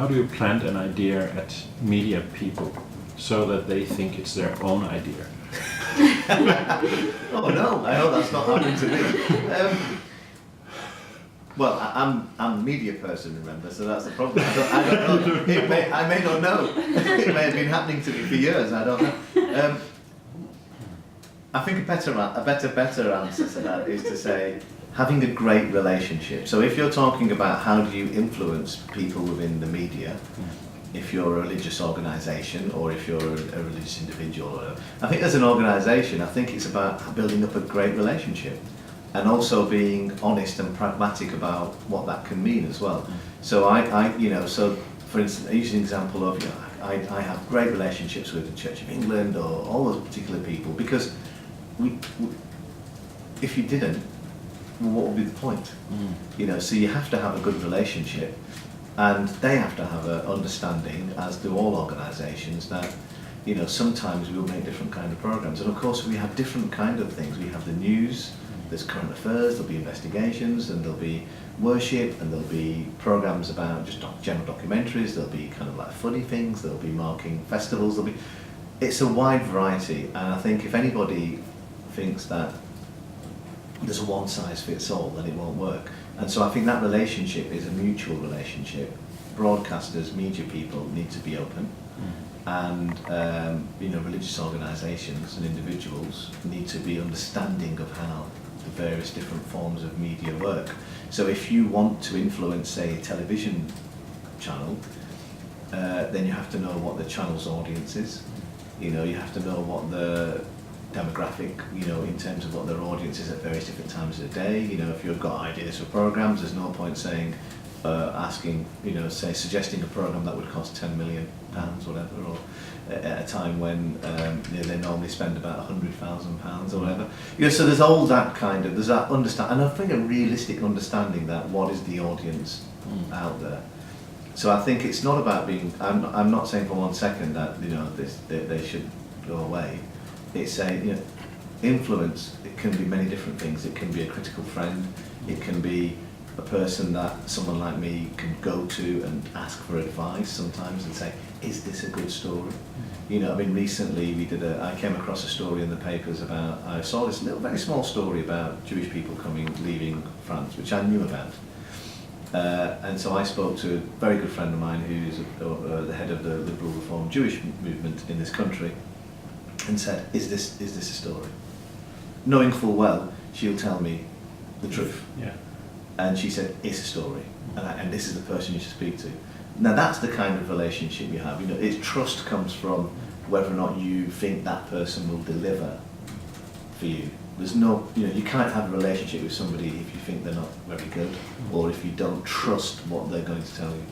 how do you plant an idea at media people so that they think it's their own idea? Oh no, I hope that's not happening to me. Well, I'm a media person, remember, so that's the problem. I don't know. I may not know. It may have been happening to me for years, I don't know. I think a better answer to that is to say, having a great relationship. So if you're talking about how do you influence people within the media, if you're a religious organisation or if you're a religious individual, I think as an organisation, I think it's about building up a great relationship and also being honest and pragmatic about what that can mean as well. So so for instance, I use an example of, I have great relationships with the Church of England or all those particular people because if you didn't, what would be the point? So you have to have a good relationship, and they have to have an understanding, as do all organisations, that sometimes we'll make different kind of programmes, and of course we have different kind of things. We have the news, there's current affairs, there'll be investigations, and there'll be worship, and there'll be programmes about just general documentaries, there'll be kind of like funny things, there'll be marking festivals, it's a wide variety, and I think if anybody thinks that there's a one-size-fits-all, then it won't work. And so I think that relationship is a mutual relationship. Broadcasters, media people need to be open, and religious organisations and individuals need to be understanding of how the various different forms of media work. So if you want to influence, say, a television channel, then you have to know what the channel's audience is. You have to know what the demographic, in terms of what their audience is at various different times of the day. If you've got ideas for programmes, there's no point saying, suggesting a programme that would cost £10 million, whatever, or at a time when they normally spend about £100,000 or whatever. So there's all that there's that understanding, and I think a realistic understanding that what is the audience out there. So I think it's not about being, I'm not saying for 1 second that, they should go away. It's saying, influence, it can be many different things. It can be a critical friend, it can be a person that someone like me can go to and ask for advice sometimes and say, is this a good story? Recently I came across a story in the papers about, I saw this little, very small story about Jewish people leaving France, which I knew about. And so I spoke to a very good friend of mine who's the head of the Liberal Reform Jewish movement in this country, and said, is this a story? Knowing full well she'll tell me the truth. Yeah. And she said, it's a story, and this is the person you should speak to. Now that's the kind of relationship you have. Trust comes from whether or not you think that person will deliver for you. There's no, you can't have a relationship with somebody if you think they're not very good, or if you don't trust what they're going to tell you.